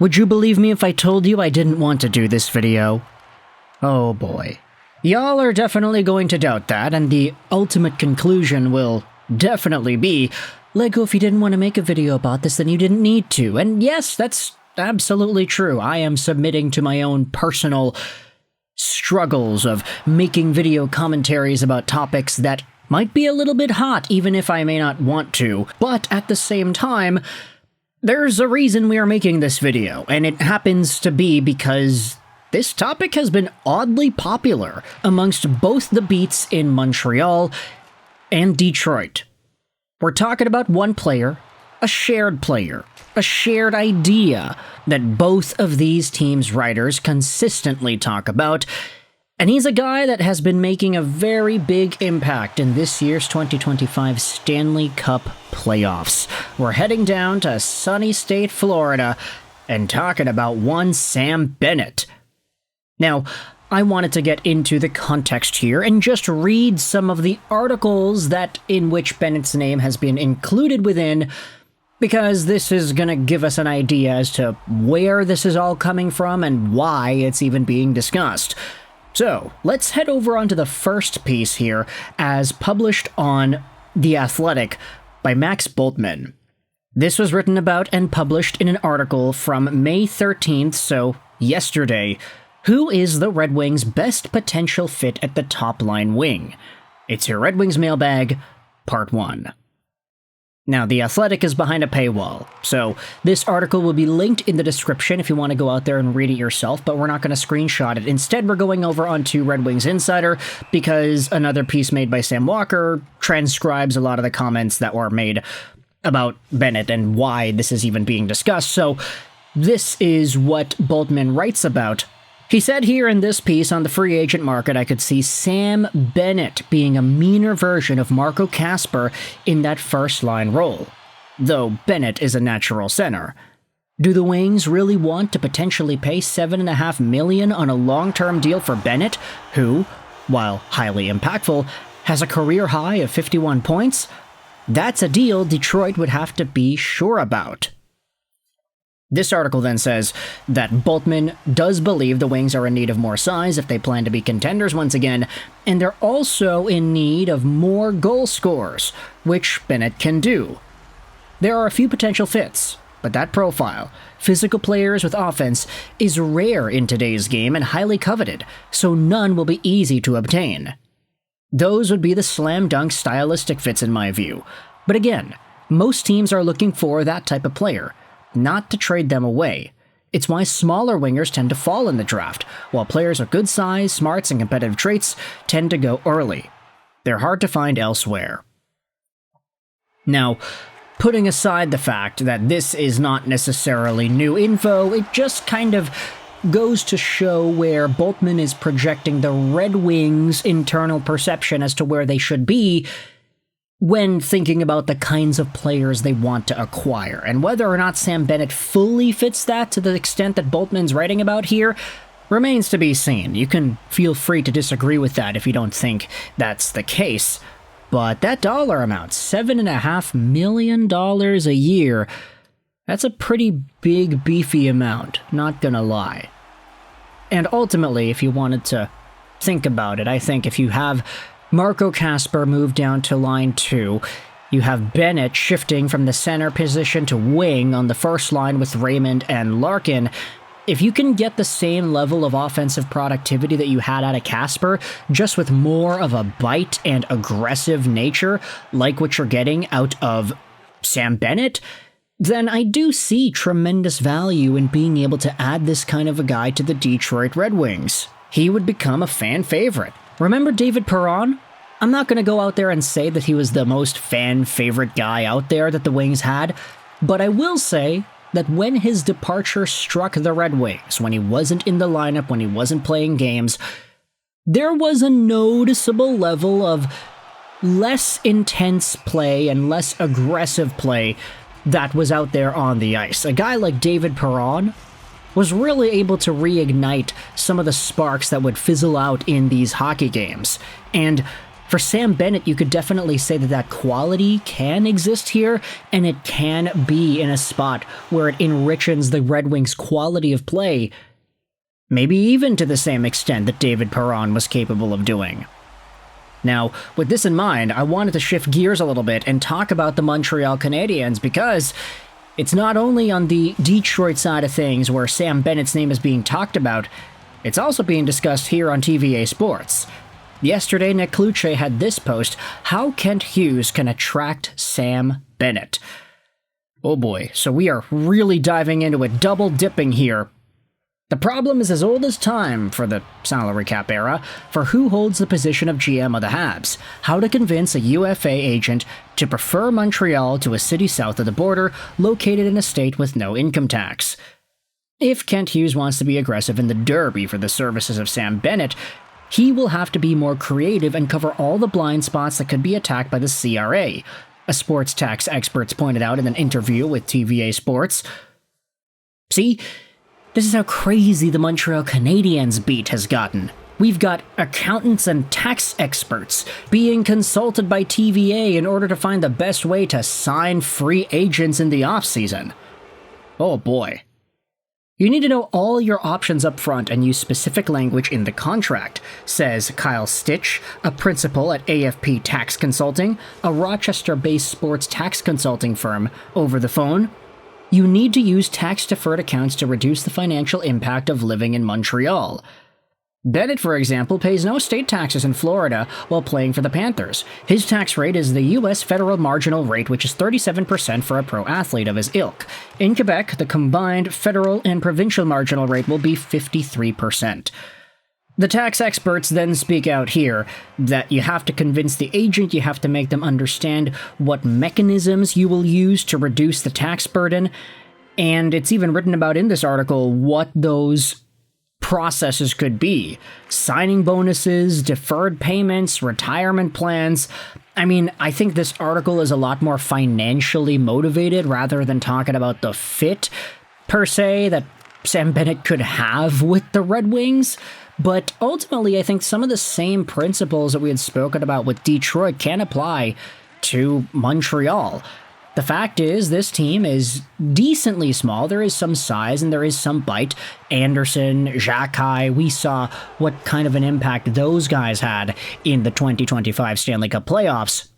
Would you believe me if I told you I didn't want to do this video? Oh boy. Y'all are definitely going to doubt that, and the ultimate conclusion will definitely be, Lego, if you didn't want to make a video about this, then you didn't need to. And yes, that's absolutely true. I am submitting to my own personal struggles of making video commentaries about topics that might be a little bit hot, even if I may not want to. But at the same time, there's a reason we are making this video, and it happens to be because this topic has been oddly popular amongst both the beats in Montreal and Detroit. We're talking about one player, a shared idea that both of these teams' writers consistently talk about, and he's a guy that has been making a very big impact in this year's 2025 Stanley Cup Playoffs. We're heading down to sunny state Florida and talking about one Sam Bennett. Now, I wanted to get into the context here and just read some of the articles that in which Bennett's name has been included within, because this is going to give us an idea as to where this is all coming from and why it's even being discussed. So, let's head over onto the first piece here, as published on The Athletic by Max Bultman. This was written about and published in an article from May 13th, so yesterday. Who is the Red Wings' best potential fit at the top-line wing? It's your Red Wings mailbag, Part 1. Now, The Athletic is behind a paywall, so this article will be linked in the description if you want to go out there and read it yourself, but we're not going to screenshot it. Instead, we're going over onto Red Wings Insider, because another piece made by Sam Walker transcribes a lot of the comments that were made about Bennett and why this is even being discussed. So, this is what Bultman writes about. He said here in this piece, on the free agent market, I could see Sam Bennett being a meaner version of Marco Kasper in that first-line role, though Bennett is a natural center. Do the Wings really want to potentially pay $7.5 million on a long-term deal for Bennett, who, while highly impactful, has a career high of 51 points? That's a deal Detroit would have to be sure about. This article then says that Bultman does believe the Wings are in need of more size if they plan to be contenders once again, and they're also in need of more goal scorers, which Bennett can do. There are a few potential fits, but that profile, physical players with offense, is rare in today's game and highly coveted, so none will be easy to obtain. Those would be the slam dunk stylistic fits in my view, but again, most teams are looking for that type of player, not to trade them away. It's why smaller wingers tend to fall in the draft, while players with good size, smarts, and competitive traits tend to go early. They're hard to find elsewhere. Now, putting aside the fact that this is not necessarily new info, it just kind of goes to show where Bultman is projecting the Red Wings' internal perception as to where they should be when thinking about the kinds of players they want to acquire. And whether or not Sam Bennett fully fits that to the extent that Bultman's writing about here remains to be seen. You can feel free to disagree with that if you don't think that's the case. But that dollar amount, $7.5 million a year, that's a pretty big, beefy amount, not gonna lie. And ultimately, if you wanted to think about it, I think if you have Marco Kasper moved down to line 2. You have Bennett shifting from the center position to wing on the first line with Raymond and Larkin. If you can get the same level of offensive productivity that you had out of Kasper, just with more of a bite and aggressive nature, like what you're getting out of Sam Bennett, then I do see tremendous value in being able to add this kind of a guy to the Detroit Red Wings. He would become a fan favorite. Remember David Perron? I'm not going to go out there and say that he was the most fan favorite guy out there that the Wings had, but I will say that when his departure struck the Red Wings, when he wasn't in the lineup, when he wasn't playing games, there was a noticeable level of less intense play and less aggressive play that was out there on the ice. A guy like David Perron was really able to reignite some of the sparks that would fizzle out in these hockey games. And For Sam Bennett, you could definitely say that quality can exist here, and it can be in a spot where it enriches the Red Wings' quality of play, maybe even to the same extent that David Perron was capable of doing. Now, with this in mind, I wanted to shift gears a little bit and talk about the Montreal Canadiens, because it's not only on the Detroit side of things where Sam Bennett's name is being talked about, it's also being discussed here on TVA Sports. Yesterday, Nick Kluche had this post: how Kent Hughes can attract Sam Bennett. Oh boy, so we are really diving into it, double dipping here. The problem is as old as time for the salary cap era for who holds the position of GM of the Habs. How to convince a UFA agent to prefer Montreal to a city south of the border located in a state with no income tax. If Kent Hughes wants to be aggressive in the derby for the services of Sam Bennett, he will have to be more creative and cover all the blind spots that could be attacked by the CRA, a sports tax experts pointed out in an interview with TVA Sports. See, this is how crazy the Montreal Canadiens beat has gotten. We've got accountants and tax experts being consulted by TVA in order to find the best way to sign free agents in the offseason. Oh boy. You need to know all your options up front and use specific language in the contract, says Kyle Stitch, a principal at AFP Tax Consulting, a Rochester-based sports tax consulting firm, over the phone. You need to use tax-deferred accounts to reduce the financial impact of living in Montreal. Bennett, for example, pays no state taxes in Florida while playing for the Panthers. His tax rate is the U.S. federal marginal rate, which is 37% for a pro athlete of his ilk. In Quebec, the combined federal and provincial marginal rate will be 53%. The tax experts then speak out here that you have to convince the agent, you have to make them understand what mechanisms you will use to reduce the tax burden, and it's even written about in this article what those processes could be. Signing bonuses, deferred payments, retirement plans. I mean, I think this article is a lot more financially motivated rather than talking about the fit, per se, that Sam Bennett could have with the Red Wings. But ultimately, I think some of the same principles that we had spoken about with Detroit can apply to Montreal. The fact is, this team is decently small. There is some size and there is some bite. Anderson, Xhekaj, we saw what kind of an impact those guys had in the 2025 Stanley Cup Playoffs.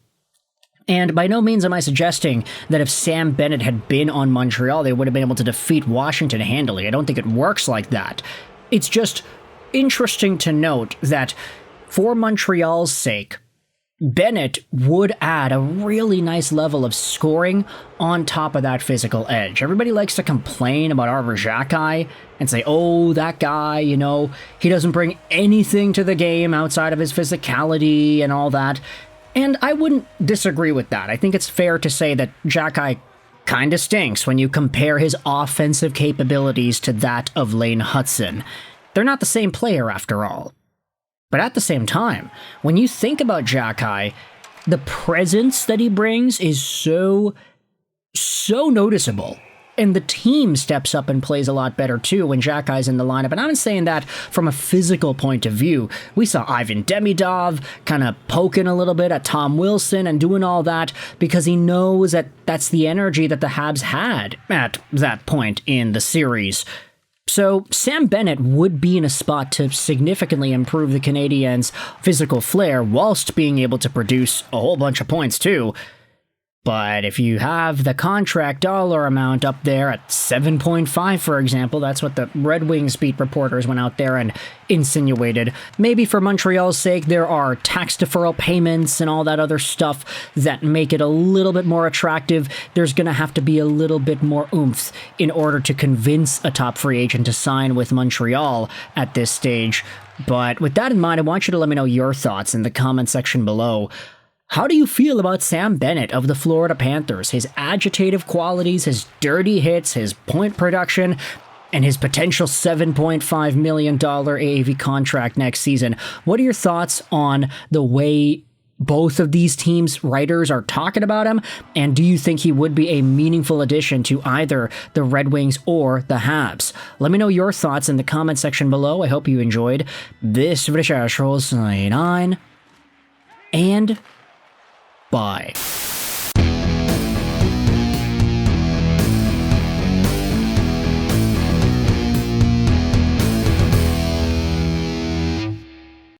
And by no means am I suggesting that if Sam Bennett had been on Montreal, they would have been able to defeat Washington handily. I don't think it works like that. It's just interesting to note that for Montreal's sake, Bennett would add a really nice level of scoring on top of that physical edge. Everybody likes to complain about Arber Xhekaj and say, oh, that guy, you know, he doesn't bring anything to the game outside of his physicality and all that. And I wouldn't disagree with that. I think it's fair to say that Xhekaj kind of stinks when you compare his offensive capabilities to that of Lane Hutson. They're not the same player after all. But at the same time, when you think about Xhekaj, the presence that he brings is so noticeable. And the team steps up and plays a lot better too when Xhekaj's in the lineup. And I'm not saying that from a physical point of view. We saw Ivan Demidov kind of poking a little bit at Tom Wilson and doing all that because he knows that that's the energy that the Habs had at that point in the series. So Sam Bennett would be in a spot to significantly improve the Canadiens' physical flair whilst being able to produce a whole bunch of points too. But if you have the contract dollar amount up there at 7.5, for example, that's what the Red Wings beat reporters went out there and insinuated. Maybe for Montreal's sake, there are tax deferral payments and all that other stuff that make it a little bit more attractive. There's going to have to be a little bit more oomph in order to convince a top free agent to sign with Montreal at this stage. But with that in mind, I want you to let me know your thoughts in the comment section below. How do you feel about Sam Bennett of the Florida Panthers, his agitative qualities, his dirty hits, his point production, and his potential $7.5 million AAV contract next season? What are your thoughts on the way both of these teams' writers are talking about him? And do you think he would be a meaningful addition to either the Red Wings or the Habs? Let me know your thoughts in the comment section below. I hope you enjoyed this video. and bye.